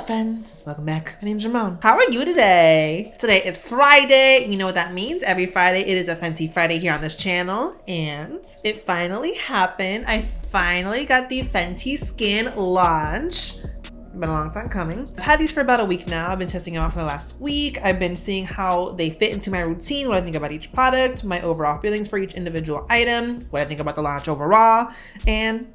friends? Welcome back. My name's Ramon. How are you today? Today is Friday. You know what that means. Every Friday it is a Fenty Friday here on this channel. And it finally happened. I finally got the Fenty Skin launch. Been a long time coming. I've had these for about a week now. I've been testing them out for the last week. I've been seeing how they fit into my routine, what I think about each product, my overall feelings for each individual item, what I think about the launch overall, and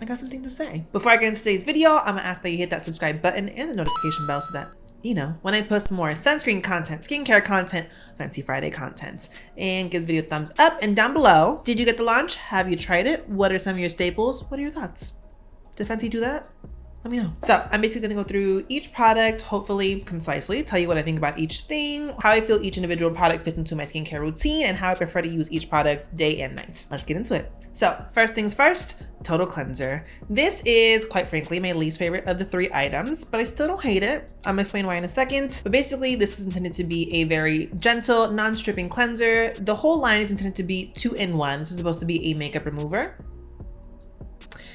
I got something to say. Before I get into today's video, I'm gonna ask that you hit that subscribe button and the notification bell so that, you know, when I post more sunscreen content, skincare content, Fenty Friday content, and give this video a thumbs up. And down below, did you get the launch? Have you tried it? What are some of your staples? What are your thoughts? Did Fenty do that? Let me know. So I'm basically gonna go through each product, hopefully concisely, tell you what I think about each thing, how I feel each individual product fits into my skincare routine, and how I prefer to use each product day and night. Let's get into it. So first things first, Total Cleanser. This is, quite frankly, my least favorite of the 3 items, but I still don't hate it. I'm gonna explain why in a second. But basically, this is intended to be a very gentle, non-stripping cleanser. The whole line is intended to be 2-in-1. This is supposed to be a makeup remover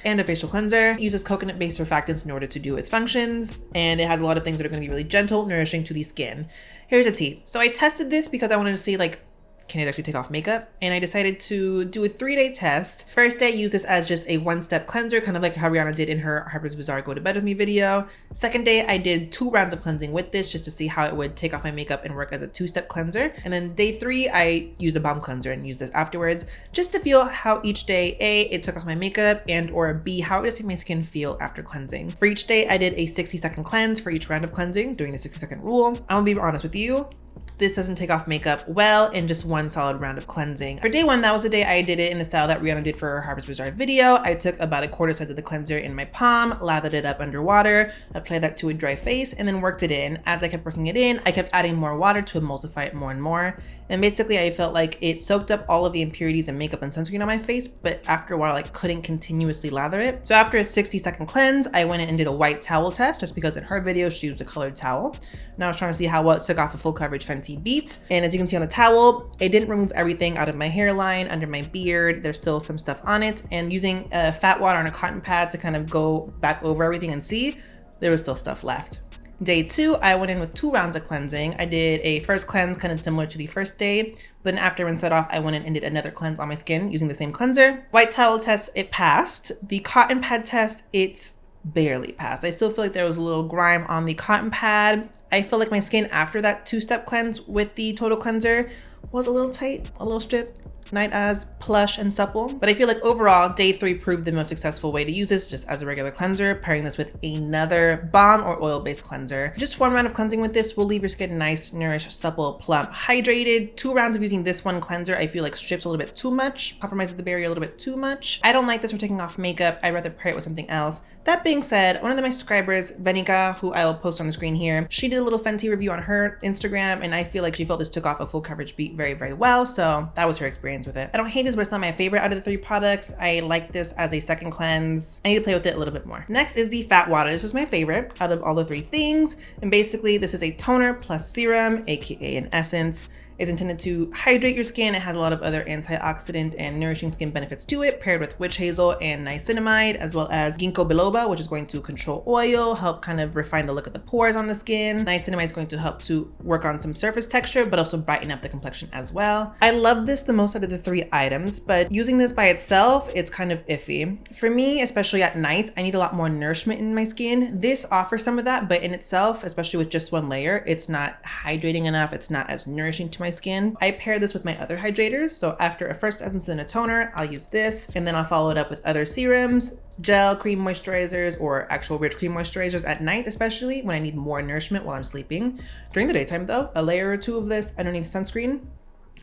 and a facial cleanser. It uses coconut-based surfactants in order to do its functions, and it has a lot of things that are gonna be really gentle, nourishing to the skin. Here's the tea. So I tested this because I wanted to see, like, can it actually take off makeup? And I decided to do a 3-day test. First day, I used this as just a 1-step cleanser, kind of like how Rihanna did in her Hydrovisor Go to Bed With Me video. Second day, I did 2 rounds of cleansing with this just to see how it would take off my makeup and work as a 2-step cleanser. And then day 3, I used a balm cleanser and used this afterwards just to feel how each day, A, it took off my makeup, and or B, how it does make my skin feel after cleansing. For each day, I did a 60-second cleanse for each round of cleansing, doing the 60-second rule. I'm gonna be honest with you. This doesn't take off makeup well in just 1 solid round of cleansing. For day 1, that was the day I did it in the style that Rihanna did for her Hydrovisor video. I took about a quarter size of the cleanser in my palm, lathered it up under water, applied that to a dry face, and then worked it in. As I kept working it in, I kept adding more water to emulsify it more and more. And basically, I felt like it soaked up all of the impurities and makeup and sunscreen on my face, but after a while, I couldn't continuously lather it. So after a 60-second cleanse, I went in and did a white towel test, just because in her video, she used a colored towel. Now I was trying to see how well it took off a full coverage Fenty Beats. And as you can see on the towel, it didn't remove everything out of my hairline, under my beard. There's still some stuff on it. And using fat water on a cotton pad to kind of go back over everything and see, there was still stuff left. Day 2, I went in with 2 rounds of cleansing. I did a first cleanse kind of similar to the first day. Then after I rinsed it off, I went in and did another cleanse on my skin using the same cleanser. White towel test, it passed. The cotton pad test, it's barely passed. I still feel like there was a little grime on the cotton pad. I feel like my skin after that 2-step cleanse with the Total Cleanser was a little tight, a little stripped, not as plush and supple. But I feel like overall, day 3 proved the most successful way to use this just as a regular cleanser, pairing this with another balm or oil-based cleanser. Just 1 round of cleansing with this will leave your skin nice, nourished, supple, plump, hydrated. 2 rounds of using this one cleanser, I feel like strips a little bit too much, compromises the barrier a little bit too much. I don't like this for taking off makeup. I'd rather pair it with something else. That being said, one of my subscribers, Venica, who I will post on the screen here, she did a little Fenty review on her Instagram, and I feel like she felt this took off a full coverage beat very, very well. So that was her experience with it. I don't hate this, but it's not my favorite out of the 3 products. I like this as a second cleanse. I need to play with it a little bit more. Next is the Fat Water. This is my favorite out of all the 3 things. And basically this is a toner plus serum, AKA an essence. It's intended to hydrate your skin. It has a lot of other antioxidant and nourishing skin benefits to it, paired with witch hazel and niacinamide, as well as ginkgo biloba, which is going to control oil, help kind of refine the look of the pores on the skin. Niacinamide is going to help to work on some surface texture, but also brighten up the complexion as well. I love this the most out of the 3 items, but using this by itself, it's kind of iffy. For me, especially at night, I need a lot more nourishment in my skin. This offers some of that, but in itself, especially with just 1 layer, it's not hydrating enough. It's not as nourishing to my skin. I pair this with my other hydrators. So after a first essence and a toner, I'll use this, and then I'll follow it up with other serums, gel cream moisturizers, or actual rich cream moisturizers at night, especially when I need more nourishment while I'm sleeping. During the daytime though, a layer or 2 of this underneath sunscreen,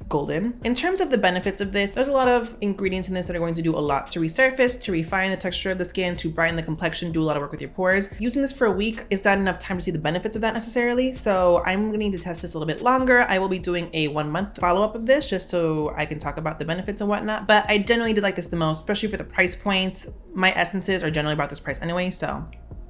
golden. In terms of the benefits of this, there's a lot of ingredients in this that are going to do a lot to resurface, to refine the texture of the skin, to brighten the complexion, do a lot of work with your pores. Using this for a week is not enough time to see the benefits of that necessarily, so I'm gonna need to test this a little bit longer. I will be doing a 1-month follow-up of this just so I can talk about the benefits and whatnot, but I generally did like this the most, especially for the price points. My essences are generally about this price anyway, so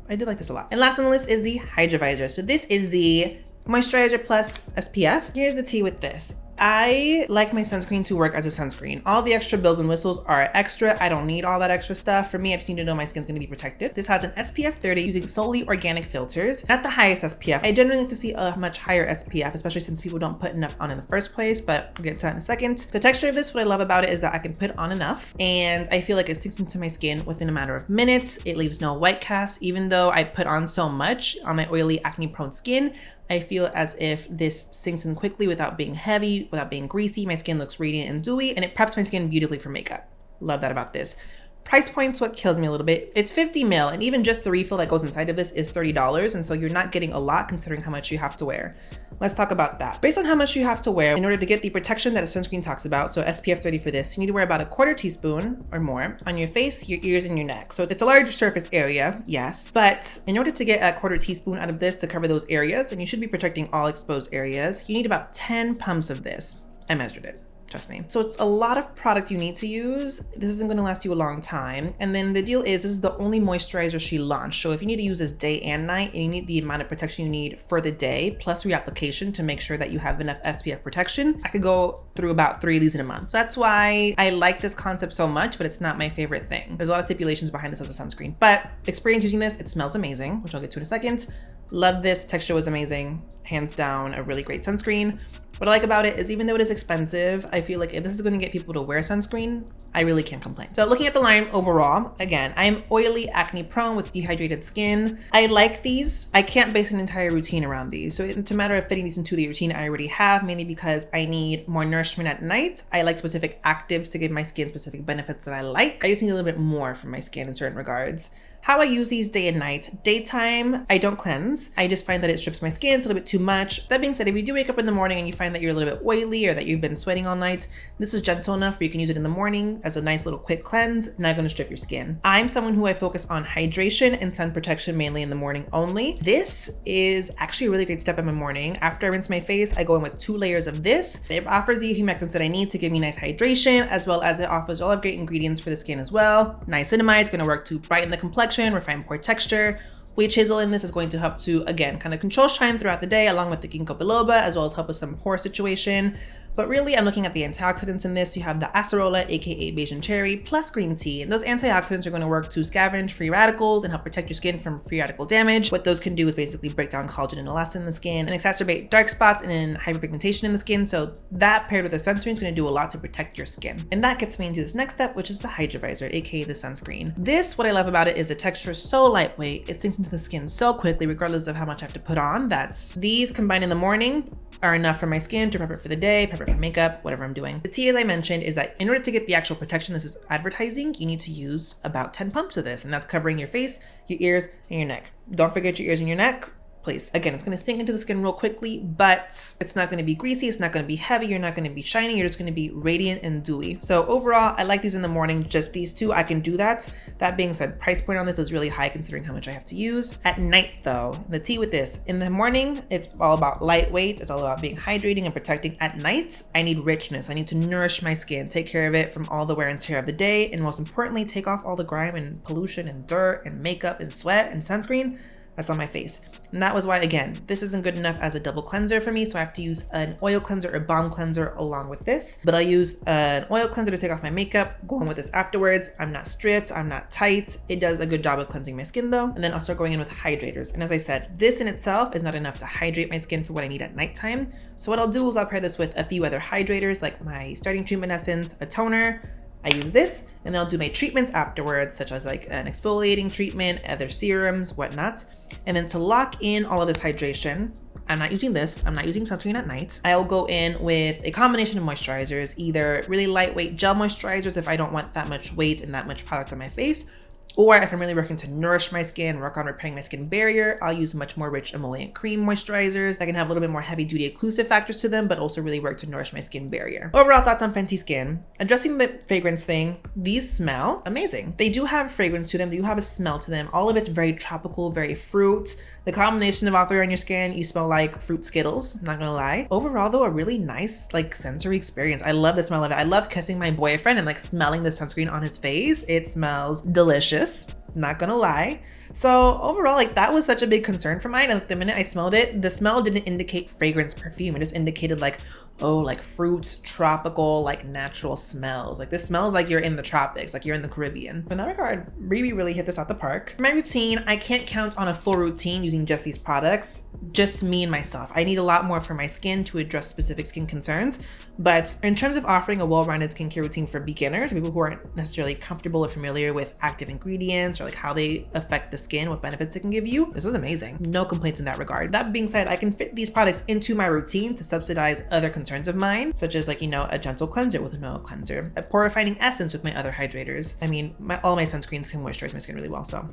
I did like this a lot. And last on the list is the Hydrovisor. So this is the moisturizer plus SPF. Here's the tea with this. I like my sunscreen to work as a sunscreen. All the extra bells and whistles are extra. I don't need all that extra stuff. For me, I just need to know my skin's gonna be protected. This has an SPF 30 using solely organic filters. Not the highest SPF. I generally like to see a much higher SPF, especially since people don't put enough on in the first place, but we'll get to that in a second. The texture of this, what I love about it is that I can put on enough, and I feel like it sinks into my skin within a matter of minutes. It leaves no white cast. Even though I put on so much on my oily, acne-prone skin, I feel as if this sinks in quickly without being heavy, without being greasy. My skin looks radiant and dewy, and it preps my skin beautifully for makeup. Love that about this. Price point's what kills me a little bit. It's 50 ml, and even just the refill that goes inside of this is $30, and so you're not getting a lot considering how much you have to wear. Let's talk about that. Based on how much you have to wear, in order to get the protection that a sunscreen talks about, so SPF 30 for this, you need to wear about a 1/4 teaspoon or more on your face, your ears, and your neck. So it's a large surface area, yes, but in order to get a 1/4 teaspoon out of this to cover those areas, and you should be protecting all exposed areas, you need about 10 pumps of this. I measured it. Trust me. So it's a lot of product you need to use. This isn't going to last you a long time. And then the deal is, this is the only moisturizer she launched. So if you need to use this day and night, and you need the amount of protection you need for the day, plus reapplication to make sure that you have enough SPF protection, I could go through about 3 of these in a month. So that's why I like this concept so much, but it's not my favorite thing. There's a lot of stipulations behind this as a sunscreen, but experience using this, it smells amazing, which I'll get to in a second. Love this, texture was amazing. Hands down, a really great sunscreen. What I like about it is, even though it is expensive, I feel like if this is going to get people to wear sunscreen, I really can't complain. So looking at the line overall, again, I am oily, acne prone with dehydrated skin. I like these. I can't base an entire routine around these. So it's a matter of fitting these into the routine I already have, mainly because I need more nourishment at night. I like specific actives to give my skin specific benefits that I like. I just need a little bit more from my skin in certain regards. How I use these day and night. Daytime, I don't cleanse. I just find that it strips my skin. It's a little bit too much. That being said, if you do wake up in the morning and you find that you're a little bit oily or that you've been sweating all night, this is gentle enough where you can use it in the morning as a nice little quick cleanse, not gonna strip your skin. I'm someone who I focus on hydration and sun protection mainly in the morning only. This is actually a really great step in the morning. After I rinse my face, I go in with 2 layers of this. It offers the humectants that I need to give me nice hydration, as well as it offers all of great ingredients for the skin as well. Niacinamide is gonna work to brighten the complexion, refine pore texture. Witch hazel in this is going to help to, again, kind of control shine throughout the day, along with the ginkgo biloba, as well as help with some pore situation. But really, I'm looking at the antioxidants in this. You have the acerola, aka Bayesian cherry, plus green tea. And those antioxidants are going to work to scavenge free radicals and help protect your skin from free radical damage. What those can do is basically break down collagen and elastin in the skin and exacerbate dark spots and hyperpigmentation in the skin. So that paired with a sunscreen is going to do a lot to protect your skin. And that gets me into this next step, which is the Hydrovisor, aka the sunscreen. This, what I love about it is the texture is so lightweight. It sinks into the skin so quickly, regardless of how much I have to put on. These combined in the morning are enough for my skin to prep it for the day, prep it for makeup, whatever I'm doing. The tea, as I mentioned, is that in order to get the actual protection this is advertising, you need to use about 10 pumps of this, and that's covering your face, your ears, and your neck. Don't forget your ears and your neck. Please. Again, it's going to sink into the skin real quickly, but it's not going to be greasy. It's not going to be heavy. You're not going to be shiny. You're just going to be radiant and dewy. So overall, I like these in the morning. Just these 2, I can do that. That being said, price point on this is really high considering how much I have to use. At night though, the tea with this, in the morning, it's all about lightweight. It's all about being hydrating and protecting. At night, I need richness. I need to nourish my skin, take care of it from all the wear and tear of the day. And most importantly, take off all the grime and pollution and dirt and makeup and sweat and sunscreen that's on my face. And that was why, again, this isn't good enough as a double cleanser for me, so I have to use an oil cleanser or balm cleanser along with this. But I'll use an oil cleanser to take off my makeup, go on with this afterwards. I'm not stripped, I'm not tight. It does a good job of cleansing my skin though. And then I'll start going in with hydrators. And as I said, this in itself is not enough to hydrate my skin for what I need at nighttime. So what I'll do is I'll pair this with a few other hydrators, like my starting treatment essence, a toner. I use this, and then I'll do my treatments afterwards, such as like an exfoliating treatment, other serums, whatnot. And then to lock in all of this hydration, I'm not using this. I'm not using sunscreen at night. I'll go in with a combination of moisturizers, either really lightweight gel moisturizers if I don't want that much weight and that much product on my face, or if I'm really working to nourish my skin, work on repairing my skin barrier, I'll use much more rich emollient cream moisturizers that can have a little bit more heavy duty occlusive factors to them, but also really work to nourish my skin barrier. Overall thoughts on Fenty Skin. Addressing the fragrance thing, these smell amazing. They do have fragrance to them. They do have a smell to them. All of it's very tropical, very fruit. The combination of all three on your skin, you smell like fruit Skittles, not gonna lie. Overall though, a really nice like sensory experience. I love the smell of it. I love kissing my boyfriend and like smelling the sunscreen on his face. It smells delicious, not gonna lie. So overall, like that was such a big concern for mine. And the minute I smelled it, the smell didn't indicate fragrance perfume. It just indicated like oh, like fruits, tropical, like natural smells. Like this smells like you're in the tropics, like you're in the Caribbean. In that regard, really hit this out the park. For my routine, I can't count on a full routine using just these products, just me and myself. I need a lot more for my skin to address specific skin concerns. But in terms of offering a well-rounded skincare routine for beginners, people who aren't necessarily comfortable or familiar with active ingredients or like how they affect the skin, what benefits it can give you, this is amazing. No complaints in that regard. That being said, I can fit these products into my routine to subsidize other concerns of mine, such as like, you know, a gentle cleanser with an oil cleanser, a pore refining essence with my other hydrators. I mean, all my sunscreens can moisturize my skin really well, so.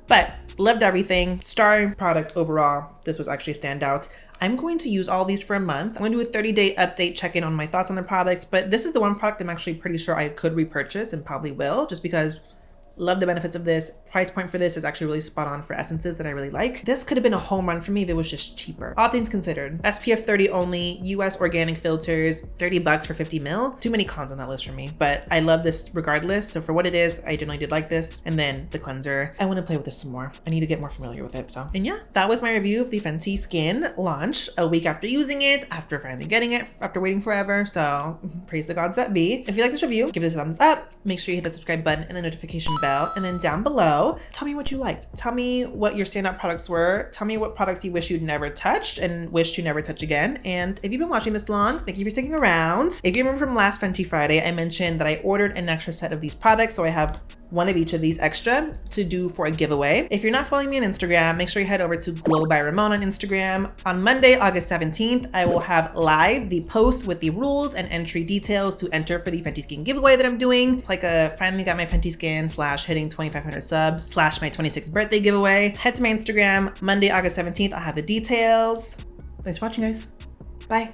But loved everything. Star product overall. This was actually a standout. I'm going to use all these for a month. I'm going to do a 30-day update, check in on my thoughts on the products, but this is the one product I'm actually pretty sure I could repurchase and probably will, just because love the benefits of this. Price point for this is actually really spot on for essences that I really like. This could have been a home run for me if it was just cheaper. All things considered, SPF 30 only, US organic filters, 30 bucks for 50 mil. Too many cons on that list for me, but I love this regardless. So for what it is, I generally did like this. And then the cleanser, I want to play with this some more. I need to get more familiar with it. So, and yeah, that was my review of the Fenty Skin launch a week after using it, after finally getting it, after waiting forever. So praise the gods that be. If you like this review, give it a thumbs up. Make sure you hit that subscribe button and the notification bell. And then down below, tell me what you liked. Tell me what your standout products were. Tell me what products you wish you'd never touched and wished you never touch again. And if you've been watching this long, thank you for sticking around. If you remember from last Fenty Friday, I mentioned that I ordered an extra set of these products. So I have one of each of these extra to do for a giveaway. If you're not following me on Instagram, make sure you head over to Glow by Ramon on Instagram. On Monday, August 17th, I will have live the post with the rules and entry details to enter for the Fenty Skin giveaway that I'm doing. It's like a finally got my Fenty Skin / hitting 2,500 subs / my 26th birthday giveaway. Head to my Instagram, Monday, August 17th. I'll have the details. Thanks for watching, guys. Bye.